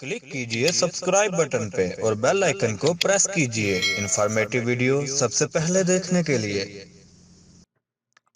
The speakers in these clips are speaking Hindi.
क्लिक कीजिए सब्सक्राइब बटन पे और बेल आइकन को प्रेस कीजिए इंफॉर्मेटिव वीडियो सबसे पहले देखने के लिए।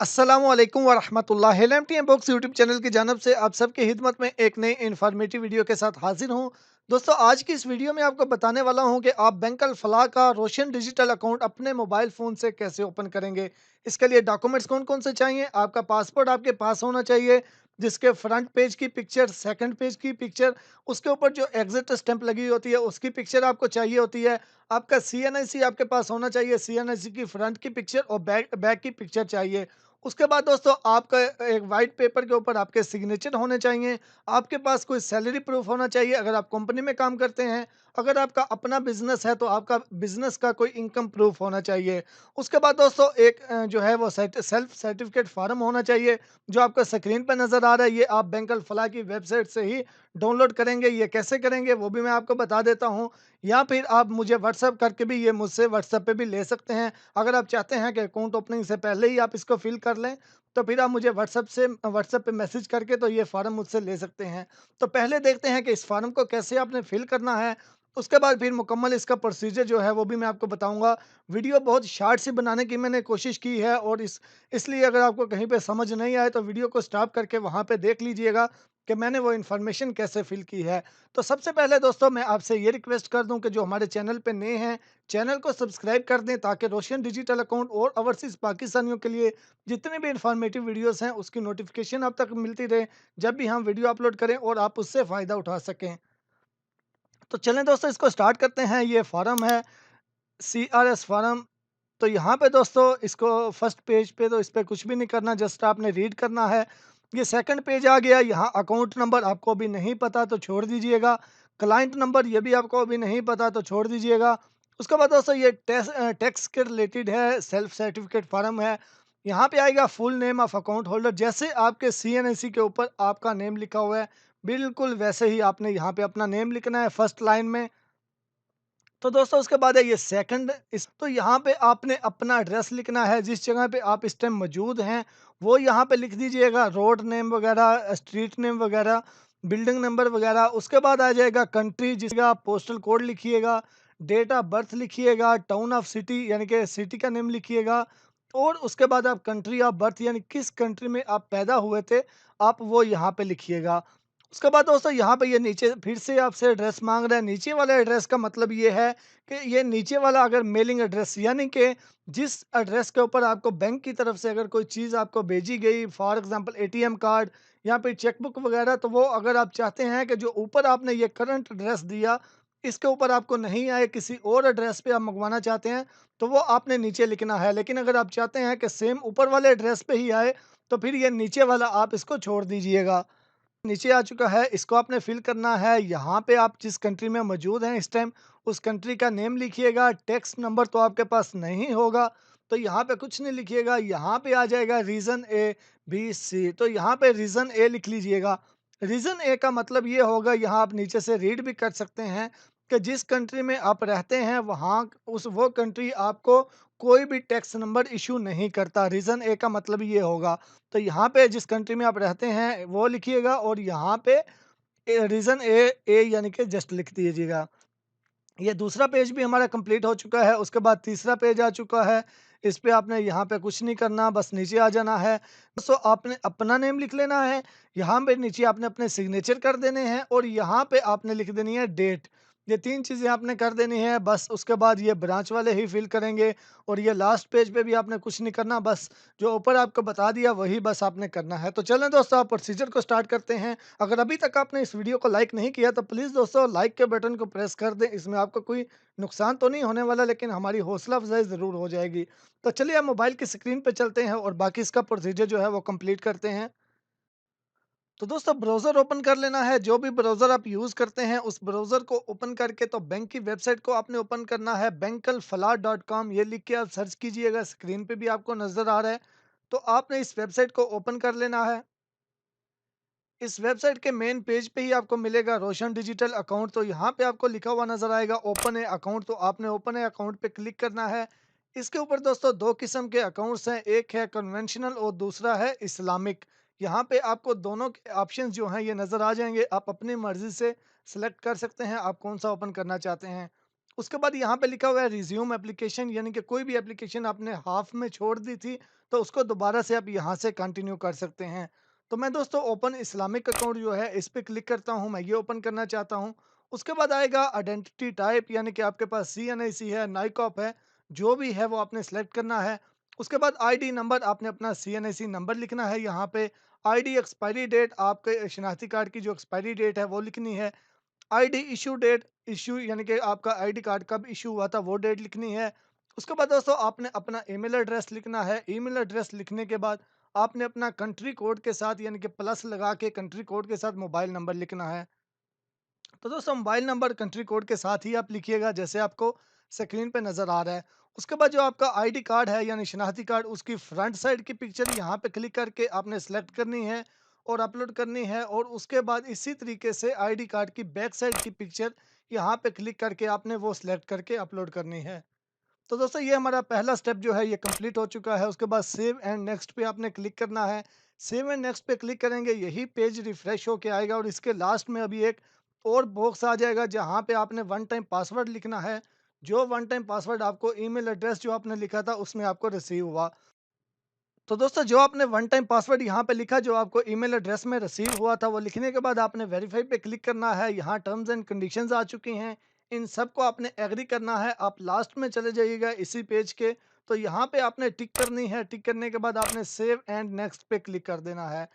अस्सलामुअलैकुम वरहमतुल्लाहि एलएमटीएम बॉक्स यूट्यूब चैनल की जानब से आप सबकी खिदमत में एक नई इन्फॉर्मेटिव वीडियो के साथ हाजिर हूं। दोस्तों, आज की इस वीडियो में आपको बताने वाला हूं कि आप बैंक अल फलाह का रोशन डिजिटल अकाउंट अपने मोबाइल फ़ोन से कैसे ओपन करेंगे। इसके लिए डॉक्यूमेंट्स कौन कौन से चाहिए। आपका पासपोर्ट आपके पास होना चाहिए, जिसके फ्रंट पेज की पिक्चर, सेकंड पेज की पिक्चर, उसके ऊपर जो एग्जिट स्टैंप लगी होती है उसकी पिक्चर आपको चाहिए होती है। आपका सीएनआईसी आपके पास होना चाहिए, सीएनआईसी की फ्रंट की पिक्चर और बैक की पिक्चर चाहिए। उसके बाद दोस्तों, आपका एक वाइट पेपर के ऊपर आपके सिग्नेचर होने चाहिए। आपके पास कोई सैलरी प्रूफ होना चाहिए अगर आप कंपनी में काम करते हैं। अगर आपका अपना बिजनेस है तो आपका बिजनेस का कोई इनकम प्रूफ होना चाहिए। उसके बाद दोस्तों, एक जो है वो सेल्फ सर्टिफिकेट फार्म होना चाहिए, जो आपको स्क्रीन पर नज़र आ रहा है। ये आप बैंक अल फलाह की वेबसाइट से ही डाउनलोड करेंगे। ये कैसे करेंगे वो भी मैं आपको बता देता हूँ, या फिर आप मुझे व्हाट्सएप करके भी ये मुझसे व्हाट्सएप पे भी ले सकते हैं। अगर आप चाहते हैं कि अकाउंट ओपनिंग से पहले ही आप इसको फिल कर लें, तो फिर आप मुझे व्हाट्सएप पे मैसेज करके तो ये फ़ॉर्म मुझसे ले सकते हैं। तो पहले देखते हैं कि इस फ़ॉर्म को कैसे आपने फिल करना है। उसके बाद फिर मुकम्मल इसका प्रोसीजर जो है वो भी मैं आपको बताऊँगा। वीडियो बहुत शॉर्ट सी बनाने की मैंने कोशिश की है, और इसलिए अगर आपको कहीं पे समझ नहीं आए तो वीडियो को स्टॉप करके वहाँ पे देख लीजिएगा कि मैंने वो इन्फॉर्मेशन कैसे फिल की है। तो सबसे पहले दोस्तों, मैं आपसे ये रिक्वेस्ट कर दूं कि जो हमारे चैनल पे नए हैं, चैनल को सब्सक्राइब कर दें, ताकि रोशन डिजिटल अकाउंट और ओवरसीज़ पाकिस्तानियों के लिए जितने भी इन्फॉर्मेटिव वीडियोस हैं उसकी नोटिफिकेशन आप तक मिलती रहे जब भी हम वीडियो अपलोड करें, और आप उससे फ़ायदा उठा सकें। तो चलें दोस्तों, इसको स्टार्ट करते हैं। ये फॉर्म है, CRS फॉर्म। तो यहाँ पे दोस्तों, इसको फर्स्ट पेज पे तो इस पे कुछ भी नहीं करना, जस्ट आपने रीड करना है। ये सेकंड पेज आ गया। यहाँ अकाउंट नंबर आपको अभी नहीं पता तो छोड़ दीजिएगा। क्लाइंट नंबर ये भी आपको अभी नहीं पता तो छोड़ दीजिएगा। उसके बाद दोस्तों, ये टैक्स के रिलेटेड है, सेल्फ सर्टिफिकेट फार्म है। यहाँ पे आएगा full name of account holder. जैसे आपके सीएनएसी के ऊपर आपका नेम लिखा हुआ है, बिल्कुल वैसे ही आपने यहाँ पे अपना नेम लिखना है फर्स्ट लाइन में। तो दोस्तों, उसके बाद है ये सेकंड। इस तो यहाँ पे आपने अपना एड्रेस लिखना है, जिस जगह पे आप इस टाइम मौजूद हैं वो यहाँ पे लिख दीजिएगा, रोड नेम वगैरह, स्ट्रीट नेम वगैरह, बिल्डिंग नंबर वगैरह। उसके बाद आ जाएगा कंट्री, जिसका आप पोस्टल कोड लिखिएगा, डेट ऑफ बर्थ लिखिएगा, टाउन ऑफ सिटी यानी कि सिटी का नेम लिखिएगा, और उसके बाद आप कंट्री ऑफ बर्थ यानी किस कंट्री में आप पैदा हुए थे आप वो यहाँ पे लिखिएगा। उसके बाद दोस्तों, यहाँ पे ये नीचे फिर से आपसे एड्रेस मांग रहा है। नीचे वाले एड्रेस का मतलब ये है कि ये नीचे वाला अगर मेलिंग एड्रेस, यानी कि जिस एड्रेस के ऊपर आपको बैंक की तरफ से अगर कोई चीज़ आपको भेजी गई, फॉर एग्जांपल एटीएम कार्ड या फिर चेकबुक वगैरह, तो वो अगर आप चाहते हैं कि जो ऊपर आपने ये करंट एड्रेस दिया इसके ऊपर आपको नहीं आए, किसी और एड्रेस पे आप मंगवाना चाहते हैं, तो वो आपने नीचे लिखना है। लेकिन अगर आप चाहते हैं कि सेम ऊपर वाले एड्रेस पे ही आए, तो फिर ये नीचे वाला आप इसको छोड़ दीजिएगा। नीचे आ चुका है, इसको आपने फिल करना है। यहाँ पे आप जिस कंट्री में मौजूद हैं इस टाइम, उस कंट्री का नेम लिखिएगा। टैक्स नंबर तो आपके पास नहीं होगा, तो यहाँ पे कुछ नहीं लिखिएगा। यहाँ पे आ जाएगा रीज़न ए, बी, सी। तो यहाँ पे रीज़न ए लिख लीजिएगा। रीज़न ए का मतलब ये होगा, यहाँ आप नीचे से रीड भी कर सकते हैं कि जिस कंट्री में आप रहते हैं वहाँ उस वो कंट्री आपको कोई भी टैक्स नंबर इशू नहीं करता। रीज़न ए का मतलब ये होगा। तो यहाँ पे जिस कंट्री में आप रहते हैं वो लिखिएगा, और यहाँ पे रीज़न ए यानी कि जस्ट लिख दीजिएगा। ये दूसरा पेज भी हमारा कंप्लीट हो चुका है। उसके बाद तीसरा पेज आ चुका है। इस पे आपने यहाँ पे कुछ नहीं करना, बस नीचे आ जाना है। सो आपने अपना नेम लिख लेना है। यहाँ पे नीचे आपने अपने सिग्नेचर कर देने हैं, और यहाँ पे आपने लिख देनी है डेट। ये 3 चीज़ें आपने कर देनी है बस। उसके बाद ये ब्रांच वाले ही फिल करेंगे, और ये लास्ट पेज पे भी आपने कुछ नहीं करना, बस जो ऊपर आपको बता दिया वही बस आपने करना है। तो चलें दोस्तों, आप प्रोसीजर को स्टार्ट करते हैं। अगर अभी तक आपने इस वीडियो को लाइक नहीं किया तो प्लीज़ दोस्तों लाइक के बटन को प्रेस कर दें। इसमें आपको कोई नुकसान तो नहीं होने वाला, लेकिन हमारी हौसला अफ़ज़ाई ज़रूर हो जाएगी। तो चलिए अब मोबाइल की स्क्रीन पे चलते हैं और बाकी इसका प्रोसीजर जो है वो कंप्लीट करते हैं। तो दोस्तों, ब्राउज़र ओपन कर लेना है। जो भी ब्राउज़र आप यूज़ करते हैं उस ब्राउज़र को ओपन करके तो बैंक की वेबसाइट को आपने ओपन करना है। bankalfalah.com ये लिख के आप सर्च कीजिएगा, स्क्रीन पे भी आपको नज़र आ रहा है। तो आपने इस वेबसाइट को ओपन कर लेना है। इस वेबसाइट के मेन पेज पे ही आपको मिलेगा रोशन डिजिटल अकाउंट। तो यहाँ पे आपको लिखा हुआ नज़र आएगा ओपन ए अकाउंट। तो आपने ओपन ए अकाउंट पे क्लिक करना है। इसके ऊपर दोस्तों 2 किस्म के अकाउंट्स हैं, एक है कन्वेंशनल और दूसरा है इस्लामिक। यहाँ पे आपको दोनों के ऑप्शंस जो हैं ये नज़र आ जाएँगे। आप अपनी मर्ज़ी से सेलेक्ट कर सकते हैं, आप कौन-सा ओपन करना चाहते हैं। उसके बाद यहाँ पे लिखा हुआ है रिज़्यूम एप्लीकेशन, यानी कि कोई भी एप्लीकेशन आपने हाफ़ में छोड़ दी थी, तो उसको दोबारा से आप यहाँ से कंटिन्यू कर सकते हैं। तो मैं दोस्तों ओपन इस्लामिक अकाउंट जो है इस पे क्लिक करता हूँ, मैं ये ओपन करना चाहता हूँ। उसके बाद आएगा आइडेंटिटी टाइप, यानी कि आपके पास सीएनआईसी है, नाइकॉप है, जो भी है वो आपने सेलेक्ट करना है। उसके बाद आईडी नंबर, आपने अपना सीएनआईसी नंबर लिखना है यहाँ पे। आईडी एक्सपायरी डेट, आपके शनाख्ती कार्ड की जो एक्सपायरी डेट है वो लिखनी है। आईडी इश्यू डेट, इश्यू यानी कि आपका आईडी कार्ड कब इश्यू हुआ था वो डेट लिखनी है। उसके बाद दोस्तों आपने अपना ईमेल एड्रेस लिखना है। ईमेल एड्रेस लिखने के बाद आपने अपना कंट्री कोड के साथ, यानी कि प्लस लगा के कंट्री कोड के साथ मोबाइल नंबर लिखना है। तो दोस्तों मोबाइल नंबर कंट्री कोड के साथ ही आप लिखिएगा जैसे आपको स्क्रीन पे नज़र आ रहा है। उसके बाद जो आपका आईडी कार्ड है यानी शनाख्ती कार्ड, उसकी फ्रंट साइड की पिक्चर यहाँ पे क्लिक करके आपने सेलेक्ट करनी है और अपलोड करनी है, और उसके बाद इसी तरीके से आईडी कार्ड की बैक साइड की पिक्चर यहाँ पे क्लिक करके आपने वो सिलेक्ट करके अपलोड करनी है। तो दोस्तों ये हमारा पहला स्टेप जो है ये कंप्लीट हो चुका है। उसके बाद सेव एंड नेक्स्ट पे आपने क्लिक करना है। सेव एंड नेक्स्ट पे क्लिक करेंगे, यही पेज रिफ्रेश होके आएगा और इसके लास्ट में अभी एक और बॉक्स आ जाएगा जहाँ पे आपने वन टाइम पासवर्ड लिखना है। जो वन टाइम पासवर्ड आपको ईमेल एड्रेस जो आपने लिखा था उसमें आपको रिसीव हुआ। तो दोस्तों जो आपने वन टाइम पासवर्ड यहाँ पे लिखा, जो आपको ईमेल एड्रेस में रिसीव हुआ था, वो लिखने के बाद आपने वेरीफाई पे क्लिक करना है। यहाँ टर्म्स एंड कंडीशंस आ चुकी हैं, इन सबको आपने एग्री करना है। आप लास्ट में चले जाइएगा इसी पेज के, तो यहाँ पे आपने टिक करनी है। टिक करने के बाद आपने सेव एंड नेक्स्ट पे क्लिक कर देना है।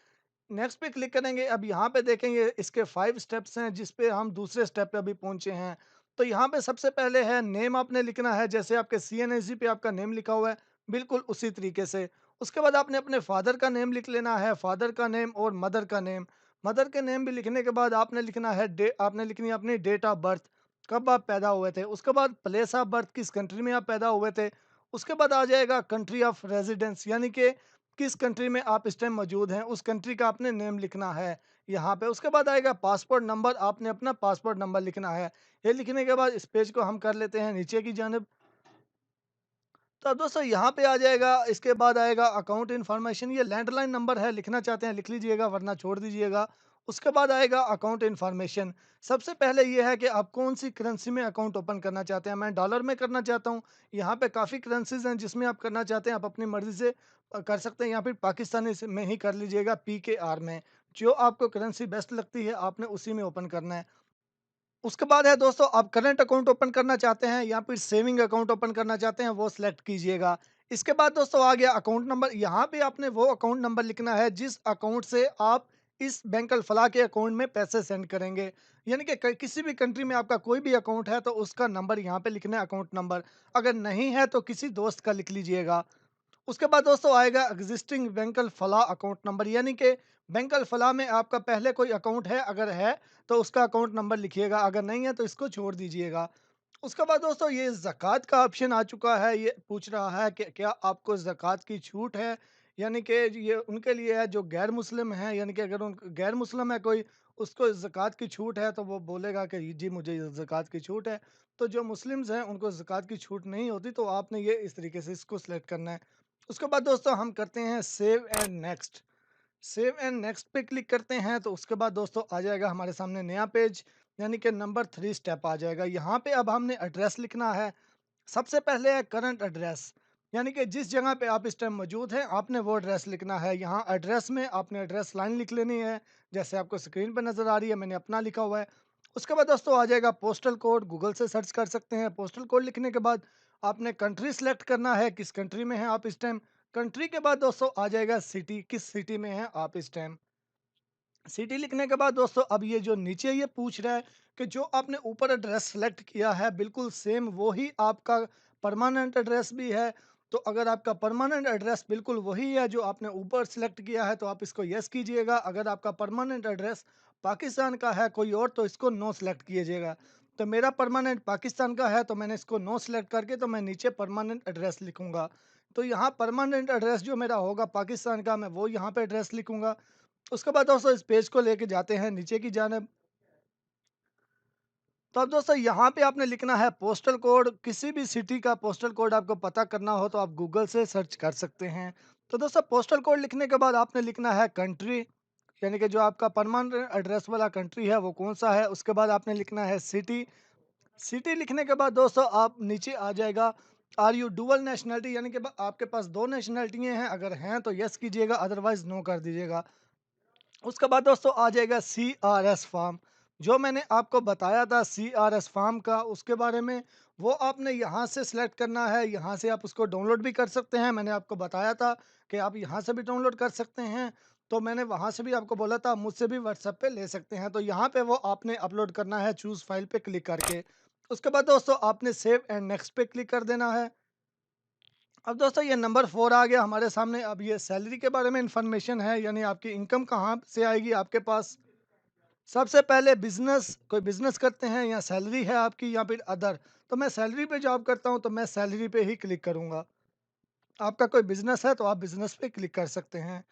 नेक्स्ट पे क्लिक करेंगे, अब यहाँ पे देखेंगे इसके 5 स्टेप्स हैं जिस पे हम दूसरे स्टेप पे अभी पहुँचे हैं। तो यहाँ पे सबसे पहले है नेम, आपने लिखना है जैसे आपके सीएनएसजी पे आपका नेम लिखा हुआ है, बिल्कुल उसी तरीके से। उसके बाद आपने अपने फादर का नेम लिख लेना है, फादर का नेम और मदर का नेम। मदर के नेम भी लिखने के बाद आपने लिखना है आपने लिखनी है अपनी डेट ऑफ बर्थ, कब आप पैदा हुए थे। उसके बाद प्लेस ऑफ बर्थ, किस कंट्री में आप पैदा हुए थे। उसके बाद आ जाएगा कंट्री ऑफ रेजिडेंस, यानी कि किस कंट्री में आप इस टाइम मौजूद हैं, उस कंट्री का आपने नेम लिखना है यहाँ पे। उसके बाद आएगा पासपोर्ट नंबर, आपने अपना पासपोर्ट नंबर लिखना है। ये लिखने के बाद इस पेज को हम कर लेते हैं नीचे की जानिब। तो अब दोस्तों यहाँ पे आ जाएगा, इसके बाद आएगा अकाउंट इन्फॉर्मेशन, ये लैंडलाइन नंबर है, लिखना चाहते हैं लिख लीजिएगा वरना छोड़ दीजिएगा। उसके बाद आएगा अकाउंट इन्फॉर्मेशन। सबसे पहले ये है कि आप कौन सी करेंसी में अकाउंट ओपन करना चाहते हैं। मैं डॉलर में करना चाहता हूँ। यहाँ पे काफ़ी करेंसीज हैं जिसमें आप करना चाहते हैं, आप अपनी मर्जी से कर सकते हैं, या फिर पाकिस्तानी में ही कर लीजिएगा, PKR में। जो आपको करेंसी बेस्ट लगती है आपने उसी में ओपन करना है। उसके बाद है दोस्तों, आप करंट अकाउंट ओपन करना चाहते हैं या फिर सेविंग अकाउंट ओपन करना चाहते हैं, वो सिलेक्ट कीजिएगा। इसके बाद दोस्तों आ गया अकाउंट नंबर। यहाँ पे आपने वो अकाउंट नंबर लिखना है जिस अकाउंट से आप इस बैंक अल फलाह के अकाउंट में पैसे सेंड करेंगे। यानी कि किसी भी कंट्री में आपका कोई भी अकाउंट है तो उसका नंबर यहाँ पे लिखना है, अकाउंट नंबर। अगर नहीं है तो किसी दोस्त का लिख लीजिएगा। उसके बाद दोस्तों आएगा एग्जिस्टिंग बैंकल फलाह अकाउंट नंबर, यानी कि बैंकल फलाह में आपका पहले कोई अकाउंट है, अगर है तो उसका अकाउंट नंबर लिखिएगा, अगर नहीं है तो इसको छोड़ दीजिएगा। उसके बाद दोस्तों ये ज़कात का ऑप्शन आ चुका है, ये पूछ रहा है कि क्या आपको ज़कात की छूट है। यानी कि ये उनके लिए है जो गैर मुस्लिम हैं, यानी कि अगर उन गैर मुस्लिम है कोई, उसको ज़कात की छूट है तो वो बोलेगा कि जी मुझे ज़कात की छूट है। तो जो मुस्लिम्स हैं उनको ज़कात की छूट नहीं होती, तो आपने ये इस तरीके से इसको सेलेक्ट करना है। उसके बाद दोस्तों हम करते हैं save and next. Save and next पे क्लिक करते हैं तो उसके बाद दोस्तों आ जाएगा हमारे सामने नया पेज, यानी कि नंबर 3 स्टेप आ जाएगा। यहाँ पे अब हमने एड्रेस लिखना है। सबसे पहले है करंट एड्रेस, यानी कि जिस जगह पे आप इस टाइम मौजूद हैं आपने वो एड्रेस लिखना है। यहाँ एड्रेस में आपने एड्रेस लाइन लिख लेनी है जैसे आपको स्क्रीन पर नज़र आ रही है, मैंने अपना लिखा हुआ है। उसके बाद दोस्तों आ जाएगा पोस्टल कोड, गूगल से सर्च कर सकते हैं। पोस्टल कोड लिखने के बाद आपने कंट्री सेलेक्ट करना है, किस कंट्री में हैं आप इस टाइम। कंट्री के बाद दोस्तों आ जाएगा सिटी, किस सिटी में हैं आप इस टाइम। सिटी लिखने के बाद दोस्तों अब ये जो नीचे ये पूछ रहा है कि जो आपने ऊपर एड्रेस सेलेक्ट किया है बिल्कुल सेम वही आपका परमानेंट एड्रेस भी है। तो अगर आपका परमानेंट एड्रेस बिल्कुल वही है जो आपने ऊपर सेलेक्ट किया है तो आप इसको यस कीजिएगा। अगर आपका परमानेंट एड्रेस पाकिस्तान का है कोई और तो इसको नो सेलेक्ट कीजिएगा। तो मेरा परमानेंट पाकिस्तान का है तो मैंने इसको नो सेलेक्ट करके तो मैं नीचे परमानेंट एड्रेस लिखूंगा। तो यहाँ परमानेंट एड्रेस जो मेरा होगा पाकिस्तान का, मैं वो यहाँ पे एड्रेस लिखूंगा। उसके बाद दोस्तों इस पेज को लेके जाते हैं नीचे की जानिब। तो अब दोस्तों यहाँ पे आपने लिखना है पोस्टल कोड, किसी भी सिटी का पोस्टल कोड आपको पता करना हो तो आप गूगल से सर्च कर सकते हैं। तो दोस्तों पोस्टल कोड लिखने के बाद आपने लिखना है कंट्री, यानी कि जो आपका परमानेंट एड्रेस वाला कंट्री है वो कौन-सा है। उसके बाद आपने लिखना है सिटी। सिटी लिखने के बाद दोस्तों आप नीचे आ जाएगा आर यू डुअल नेशनैलिटी, यानी कि आपके पास 2 नेशनैलिटीज़ हैं, अगर हैं तो येस कीजिएगा, अदरवाइज़ नो कर दीजिएगा। उसके बाद दोस्तों आ जाएगा सीआरएस फॉर्म, जो मैंने आपको बताया था सीआरएस फॉर्म का उसके बारे में, वो आपने यहाँ से सिलेक्ट करना है। यहाँ से आप उसको डाउनलोड भी कर सकते हैं, मैंने आपको बताया था कि आप यहाँ से भी डाउनलोड कर सकते हैं। तो मैंने वहाँ से भी आपको बोला था, मुझसे भी व्हाट्सएप पे ले सकते हैं। तो यहाँ पे वो आपने अपलोड करना है चूज़ फाइल पे क्लिक करके। उसके बाद दोस्तों आपने सेव एंड नेक्स्ट पे क्लिक कर देना है। अब दोस्तों ये नंबर 4 आ गया हमारे सामने। अब ये सैलरी के बारे में इंफॉर्मेशन है, यानी आपकी इनकम कहाँ से आएगी आपके पास। सबसे पहले बिज़नेस, कोई बिज़नेस करते हैं या सैलरी है आपकी या फिर अदर। तो मैं सैलरी पे जॉब करता हूँ, तो मैं सैलरी पे ही क्लिक करूँगा। आपका कोई बिज़नेस है तो आप बिज़नेस पे क्लिक कर सकते हैं।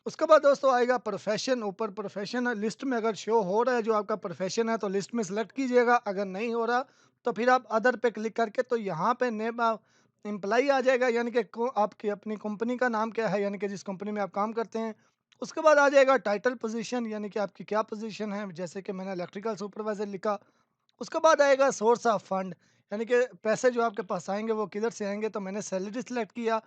उसके बाद दोस्तों आएगा प्रोफ़ेशन। ऊपर प्रोफ़ेशन लिस्ट में अगर शो हो रहा है जो आपका प्रोफ़ेशन है तो लिस्ट में सेलेक्ट कीजिएगा, अगर नहीं हो रहा तो फिर आप अदर पे क्लिक करके तो यहाँ पे नेम एम्प्लॉयी आ जाएगा, यानी कि आपकी अपनी कंपनी का नाम क्या है, यानी कि जिस कंपनी में आप काम करते हैं। उसके बाद आ जाएगा टाइटल पोजीशन, यानी कि आपकी क्या पोजीशन है, जैसे कि मैंने इलेक्ट्रिकल सुपरवाइजर लिखा। उसके बाद आएगा सोर्स ऑफ फंड, यानी कि पैसे जो आपके पास आएंगे वो किधर से आएंगे, तो मैंने सैलरी सेलेक्ट किया।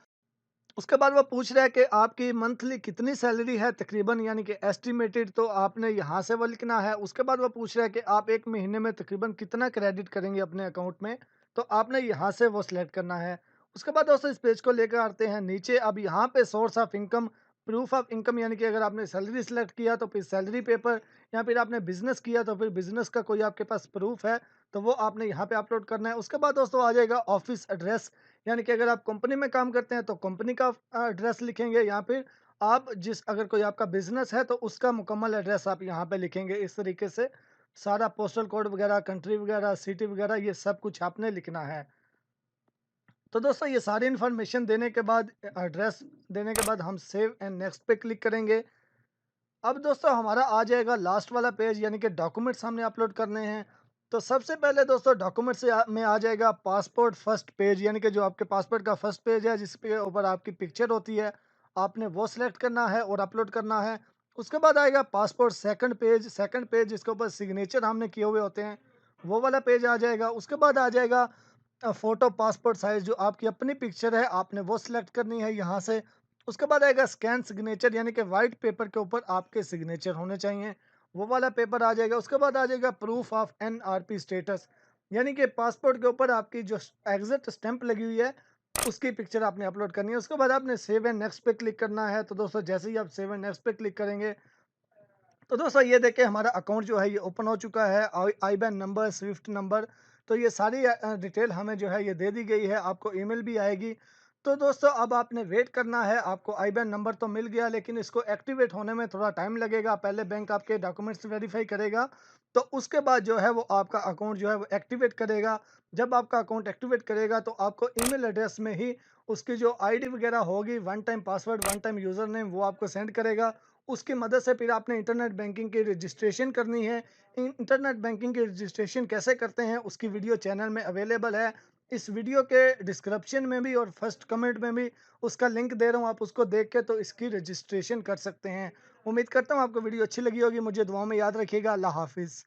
उसके बाद वो पूछ रहा है कि आपकी मंथली कितनी सैलरी है तकरीबन, यानी कि एस्टिमेटेड, तो आपने यहाँ से वो लिखना है। उसके बाद वो पूछ रहा है कि आप 1 महीने में तकरीबन कितना क्रेडिट करेंगे अपने अकाउंट में, तो आपने यहाँ से वो सिलेक्ट करना है। उसके बाद दोस्तों इस पेज को लेकर आते हैं नीचे। अब यहाँ पे source of income, proof of income, यानी कि अगर आपने सैलरी सेलेक्ट किया तो फिर सैलरी पेपर, या फिर आपने बिजनेस किया तो फिर बिजनेस का कोई आपके पास प्रूफ है तो वो आपने यहाँ पे अपलोड करना है। उसके बाद दोस्तों आ जाएगा ऑफिस एड्रेस, यानी कि अगर आप कंपनी में काम करते हैं तो कंपनी का एड्रेस लिखेंगे, या फिर आप जिस अगर कोई आपका बिजनेस है तो उसका मुकम्मल एड्रेस आप यहाँ पे लिखेंगे। इस तरीके से सारा पोस्टल कोड वगैरह, कंट्री वगैरह, सिटी वगैरह, ये सब कुछ आपने लिखना है। तो दोस्तों ये सारी इन्फॉर्मेशन देने के बाद, एड्रेस देने के बाद हम सेव एंड नेक्स्ट पे क्लिक करेंगे। अब दोस्तों हमारा आ जाएगा लास्ट वाला पेज, यानी कि डॉक्यूमेंट्स हमने अपलोड करने हैं। तो सबसे पहले दोस्तों डॉक्यूमेंट में आ जाएगा पासपोर्ट फर्स्ट पेज, यानी कि जो आपके पासपोर्ट का फर्स्ट पेज है जिसके ऊपर आपकी पिक्चर होती है, आपने वो सिलेक्ट करना है और अपलोड करना है। उसके बाद आएगा पासपोर्ट सेकंड पेज जिसके ऊपर सिग्नेचर हमने किए हुए होते हैं, वो वाला पेज आ जाएगा। उसके बाद आ जाएगा फ़ोटो पासपोर्ट साइज़, जो आपकी अपनी पिक्चर है आपने वो सिलेक्ट करनी है यहाँ से। उसके बाद आएगा स्कैन सिग्नेचर, यानी कि वाइट पेपर के ऊपर आपके सिग्नेचर होने चाहिए, वो वाला पेपर आ जाएगा। उसके बाद आ जाएगा प्रूफ ऑफ एनआरपी स्टेटस, यानी कि पासपोर्ट के ऊपर आपकी जो एग्जिट स्टैंप लगी हुई है उसकी पिक्चर आपने अपलोड करनी है। उसके बाद आपने सेव एंड नेक्स्ट पे क्लिक करना है। तो दोस्तों जैसे ही आप सेव एंड नेक्स्ट पे क्लिक करेंगे तो दोस्तों ये देखिए हमारा अकाउंट जो है ये ओपन हो चुका है। आईबैन नंबर, स्विफ्ट नंबर, तो ये सारी डिटेल हमें जो है ये दे दी गई है, आपको ईमेल भी आएगी। तो दोस्तों अब आपने वेट करना है, आपको आईबैन नंबर तो मिल गया लेकिन इसको एक्टिवेट होने में थोड़ा टाइम लगेगा। पहले बैंक आपके डॉक्यूमेंट्स वेरीफाई करेगा, तो उसके बाद जो है वो आपका अकाउंट जो है वो एक्टिवेट करेगा। जब आपका अकाउंट एक्टिवेट करेगा तो आपको ईमेल एड्रेस में ही उसकी जो आईडी वगैरह होगी, one time password, one time user name, वो आपको सेंड करेगा। उसकी मदद से फिर आपने इंटरनेट बैंकिंग की रजिस्ट्रेशन करनी है। इंटरनेट बैंकिंग की रजिस्ट्रेशन कैसे करते हैं उसकी वीडियो चैनल में अवेलेबल है। इस वीडियो के डिस्क्रिप्शन में भी और फर्स्ट कमेंट में भी उसका लिंक दे रहा हूँ, आप उसको देख के तो इसकी रजिस्ट्रेशन कर सकते हैं। उम्मीद करता हूँ आपको वीडियो अच्छी लगी होगी। मुझे दुआओं में याद रखिएगा। अल्लाह हाफिज़।